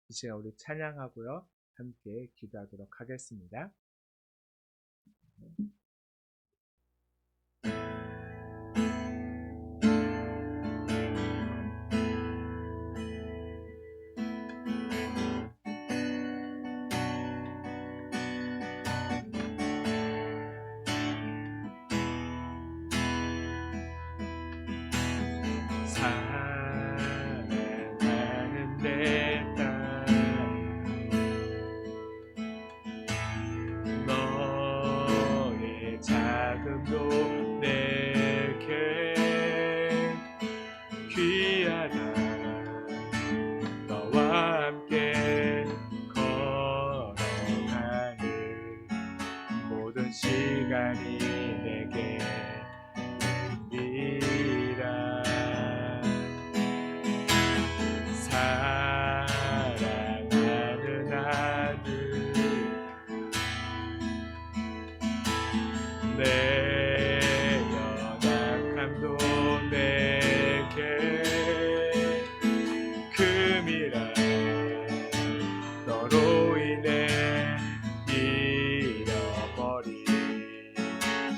이 시간 우리 찬양하고요, 함께 기도하도록 하겠습니다. 사랑하는 내 딸, 너의 자금도 내게 귀하다. 너와 함께 걸어가는 모든 시간이 내게 사랑하는 아들, 내 연약함도 내게 금이라. 너로 인해 잃어버린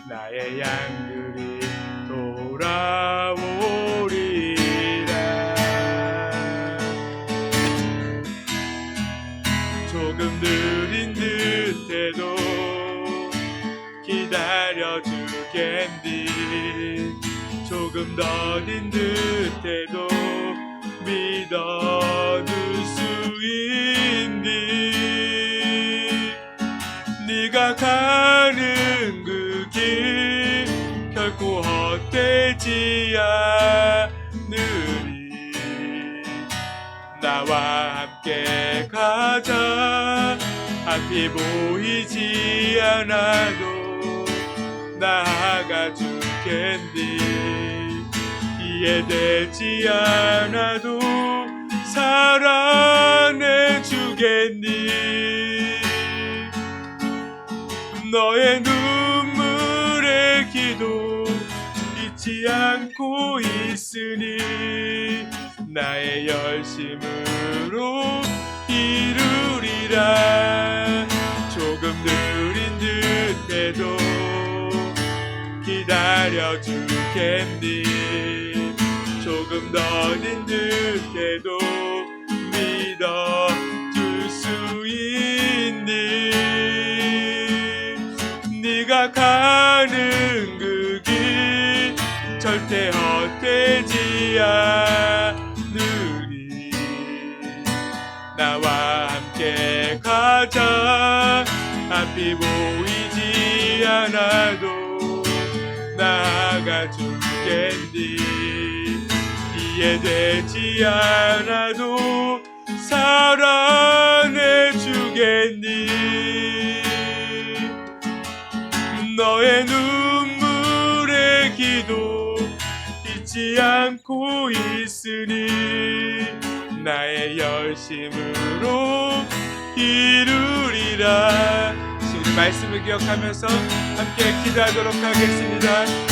나의 양들이 돌아오리라. 조금 느린 듯해도 기다려주겠니. 조금 더딘 듯해도 믿어줄 수 있니. 네가 가는 그 길 결코 헛되지 않으리. 나와 함께 가자. 앞이 보이지 않아도 나아가 주겠니. 이해되지 않아도 사랑해 주겠니. 너의 눈물의 기도 잊지 않고 있으니 나의 열심으로 이루리라. 조금 느린 듯해도 기다려주겠니. 조금 더딘 듯해도 믿어줄 수 있니. 네가 가는 그 길 절대 헛되지 않으리. 나와 함께 가자. 앞이 보이지 않아도 나아가 주겠니. 이해되지 않아도 사랑해 주겠니. 너의 눈물의 기도 잊지 않고 있으니 나의 열심으로 이루리라. 우리 말씀을 기억하면서 함께 기도하도록 하겠습니다. 주님,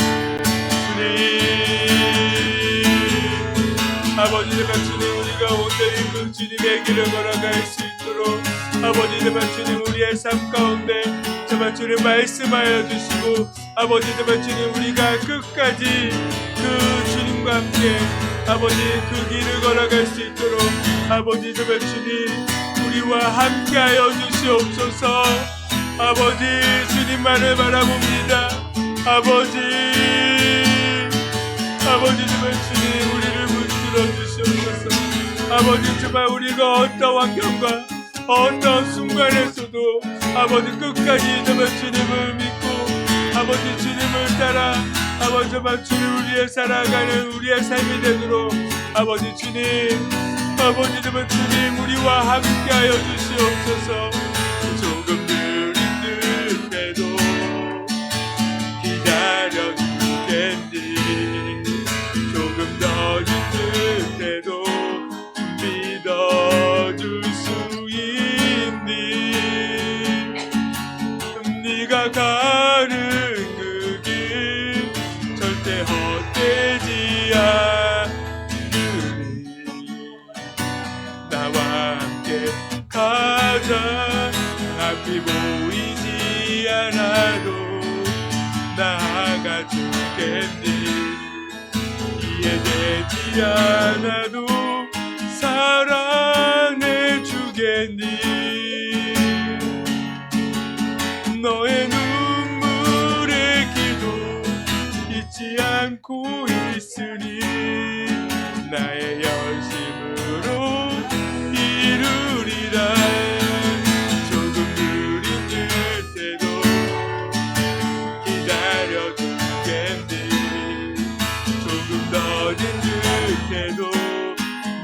아버지 제발 주님, 우리가 온전히 그 주님의 길을 걸어갈 수 있도록 아버지 제발 주님, 우리의 삶 가운데 제발 주님 말씀하여 주시고 아버지 제발 주님, 우리가 끝까지 그 주님과 함께 아버지 그 길을 걸어갈 수 있도록 아버지 제발 주님, 우리와 함께하여 주시옵소서. 아버지 주님만을 바라봅니다. 아버지 제발 주님, 우리를 붙들어 주시옵소서. 아버지 제발 우리가 어떤 환경과 어떤 순간에서도 아버지 끝까지 제발 주님을 믿고 아버지 주님을 따라 아버지 제발 주님 우리의 살아가는 우리의 삶이 되도록 아버지 주님, 아버지 제발 주님, 우리와 함께하여 주시옵소서. 조금 느린 듯해도 기다려 주겠니. 조금 더딘 듯해도 믿어줄 수 있니. 네가 가는 그 길 절대 헛되지 않으니 나와 함께 가자. 앞이 보이지 않아도 나아가 주겠니. 이해되지 않아도 사랑해 주겠니. 너의 눈물의 기도 잊지 않고 있으니 나의 열심으로 이루리라. 조금 느린 듯해도 기다려 주겠니. 조금 더딘 듯해도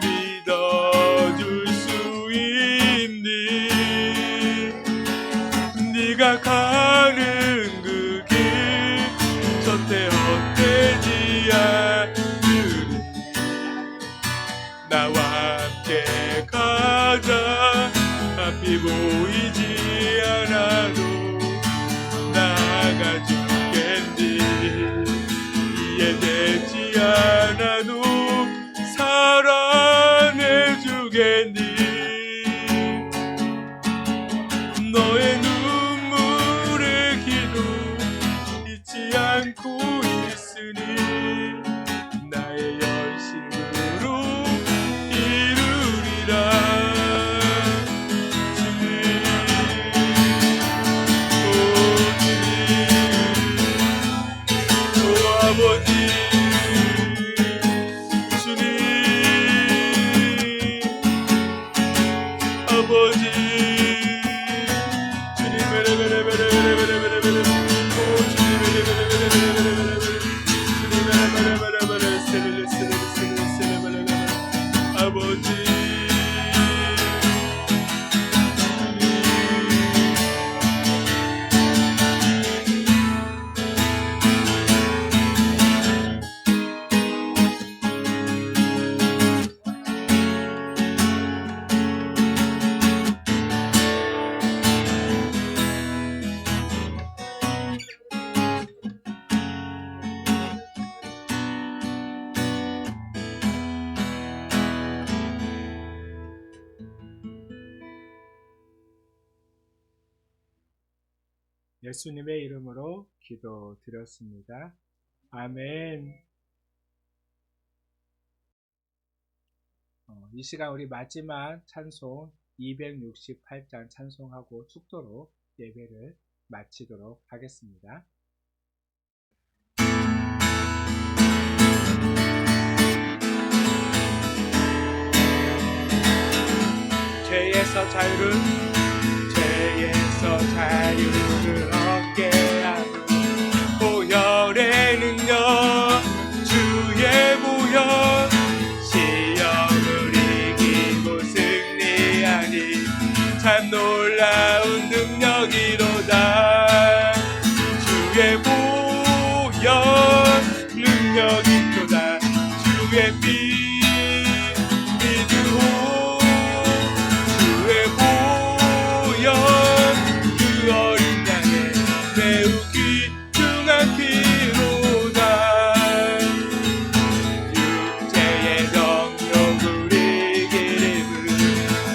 믿어줄 수 있니. 네가 가는 그 길 절대 헛되지 않으니 나와 함께 가자. 앞이 보이지 않아도 나아가 주겠니. 이해되지 않아도 사랑해 주겠니. 너의 눈물의 기도 잊지 않고 있으니 나의 열심으로 이루리라. 주님, 오 주님, 오 아버지 주님, 아버지 예수님의 이름으로 기도드렸습니다. 아멘. 이 시간 우리 마지막 찬송 268장 찬송하고 축도로 예배를 마치도록 하겠습니다. 죄에서 자유를, 죄에서 속에서 자유를 얻게 하고 보혈의 능력 주의 보혈 시험을 이기고 승리하니 참 놀라운 능력이로다. 주의 보혈 능력이로다. 주의 피 믿으오. 주의 보혈 그 어린 양의 매우 귀중한 피로다. 육체의 정욕을 이기림은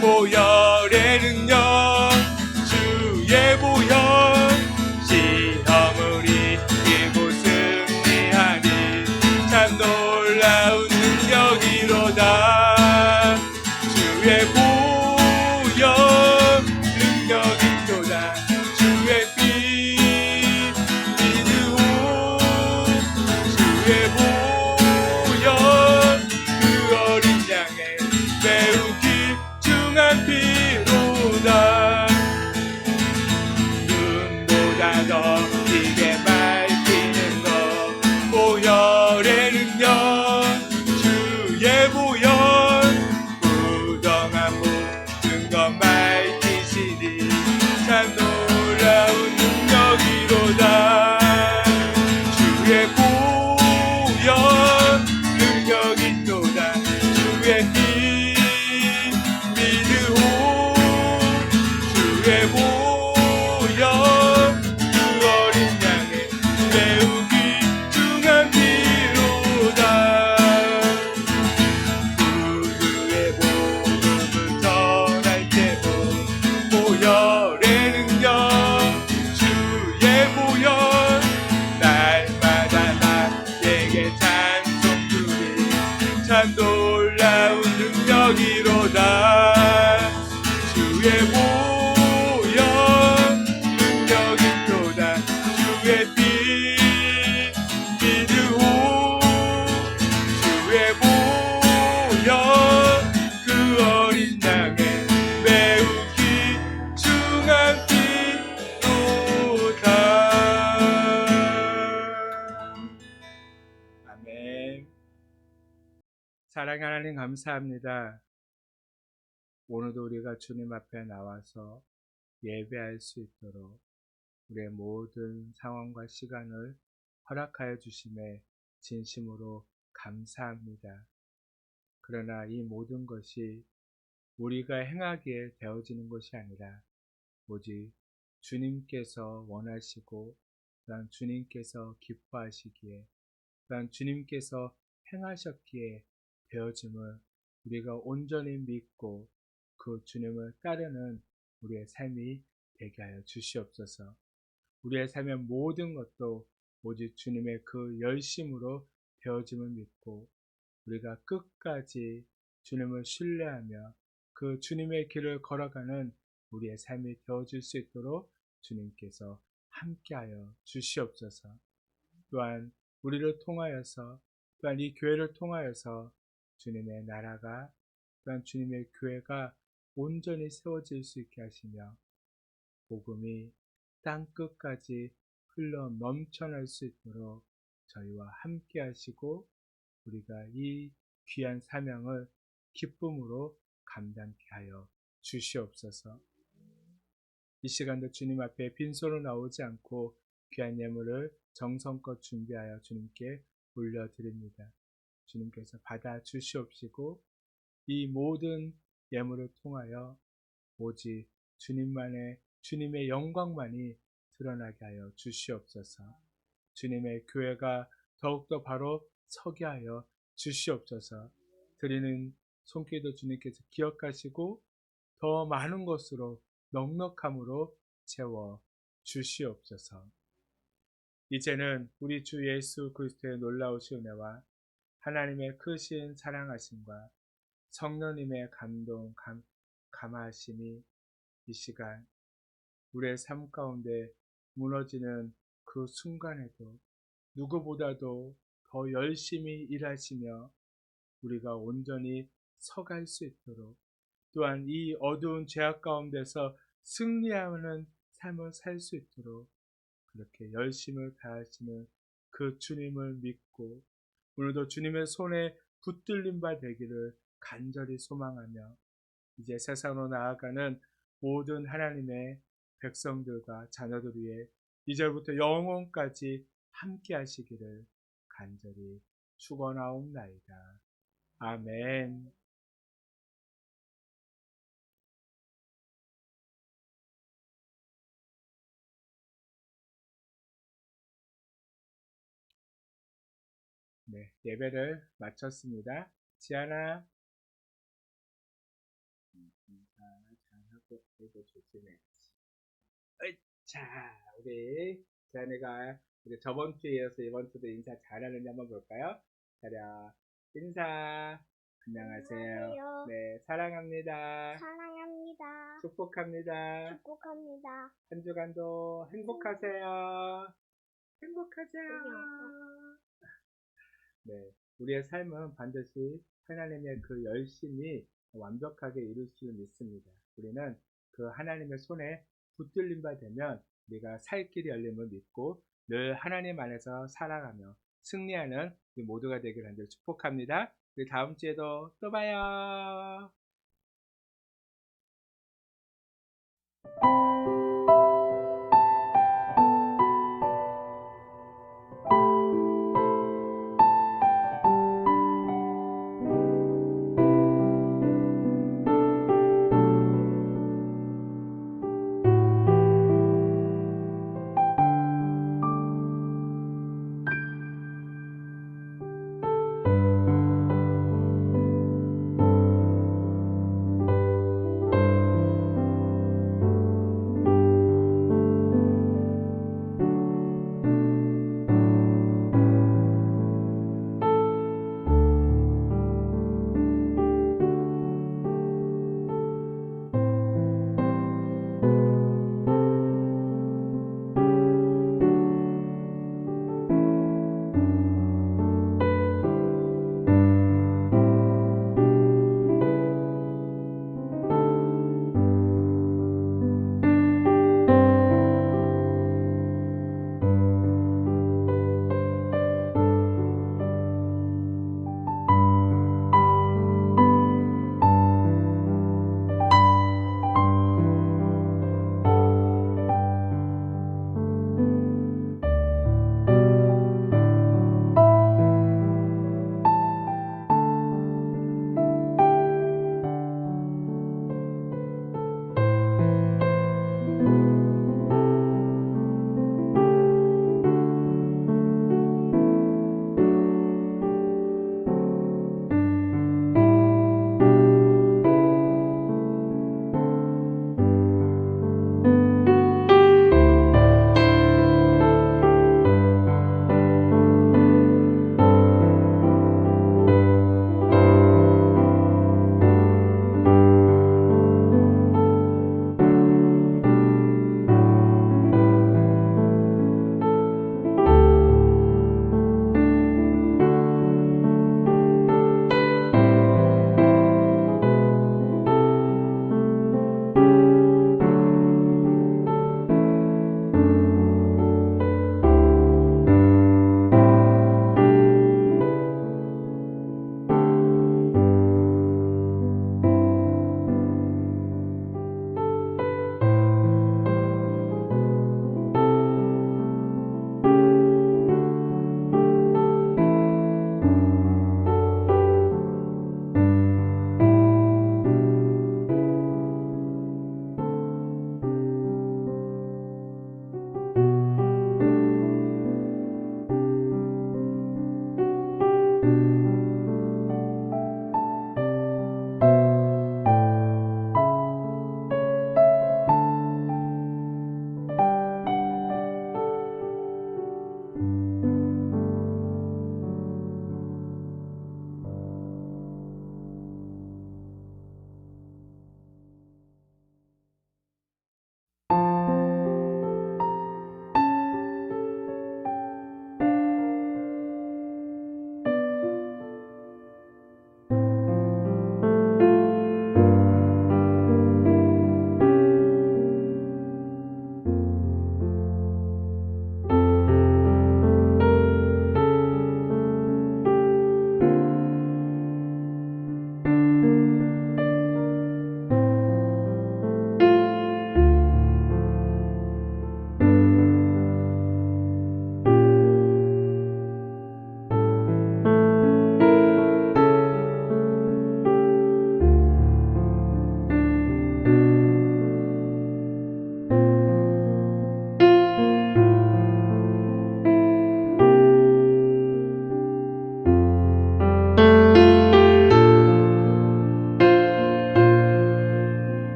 보혈의 능력 주의 보혈 시험을 이기고 승리하니 참 놀라운 능력이로다. 주의 보혈 능력이로다. 주의 피 믿으오. 주의 보혈 그 어린 양의 매우 귀중한 피로다. 눈보다 더 크게 밝히는 것 보혈의 능력 주의 보혈 부정한 모든 것 밝히시니 참 놀라운 능력이로다. 주의 보혈 능력이로다. 주의 피 믿으오. 주의 보혈 그 어린 양의 매우 귀중한 피로다. 누구의 복음을 전할 때도 보혈의 능력 주의 보혈 날마다 나에게 찬송 주니 참 놀라운 능력이로다. 주의 보혈 능력이로다. 주의 피 믿으오. 주의 보혈 그 어린 양의 매우 귀중한 피로다. 아멘. 사랑하는 하나님 감사합니다. 오늘도 우리가 주님 앞에 나와서 예배할 수 있도록 우리의 모든 상황과 시간을 허락하여 주심에 진심으로 감사합니다. 그러나 이 모든 것이 우리가 행하기에 되어지는 것이 아니라 오직 주님께서 원하시고 또한 주님께서 기뻐하시기에 또한 주님께서 행하셨기에 되어짐을 우리가 온전히 믿고 그 주님을 따르는 우리의 삶이 되게 하여 주시옵소서. 우리의 삶의 모든 것도 오직 주님의 그 열심으로 되어짐을 믿고 우리가 끝까지 주님을 신뢰하며 그 주님의 길을 걸어가는 우리의 삶이 되어질 수 있도록 주님께서 함께하여 주시옵소서. 또한 우리를 통하여서 또한 이 교회를 통하여서 주님의 나라가 또한 주님의 교회가 온전히 세워질 수 있게 하시며 복음이 땅끝까지 흘러 넘쳐날 수 있도록 저희와 함께 하시고 우리가 이 귀한 사명을 기쁨으로 감당케 하여 주시옵소서. 이 시간도 주님 앞에 빈손으로 나오지 않고 귀한 예물을 정성껏 준비하여 주님께 올려드립니다. 주님께서 받아 주시옵시고 이 모든 예물을 통하여 오직 주님의 영광만이 드러나게 하여 주시옵소서. 주님의 교회가 더욱더 바로 서게 하여 주시옵소서. 드리는 손길도 주님께서 기억하시고 더 많은 것으로 넉넉함으로 채워 주시옵소서. 이제는 우리 주 예수 그리스도의 놀라우신 은혜와 하나님의 크신 사랑하심과 성령님의 감화하심이 이 시간 우리의 삶 가운데 무너지는 그 순간에도 누구보다도 더 열심히 일하시며 우리가 온전히 서갈 수 있도록 또한 이 어두운 죄악 가운데서 승리하는 삶을 살 수 있도록 그렇게 열심을 다하시는 그 주님을 믿고 오늘도 주님의 손에 붙들림 바 되기를 간절히 소망하며 이제 세상으로 나아가는 모든 하나님의 백성들과 자녀들 위해 이제부터 영원까지 함께 하시기를 간절히 축원하옵나이다. 아멘. 네, 예배를 마쳤습니다. 지안아, 인사 잘하고 그리고 조심해. 자, 우리 지안이가 우리 저번 주에 이어서 이번 주도 인사 잘하는지 한번 볼까요? 자랴, 인사. 안녕하세요. 안녕하세요. 네, 사랑합니다. 사랑합니다. 축복합니다. 축복합니다. 한 주간도 행복하세요. 행복하세요. 네, 우리의 삶은 반드시 하나님의 그 열심이 완벽하게 이룰 수 있습니다. 우리는 그 하나님의 손에 붙들림 바 되면 우리가 살 길이 열림을 믿고 늘 하나님 안에서 살아가며 승리하는 우리 모두가 되기를 간절히 축복합니다. 우리 다음 주에도 또 봐요.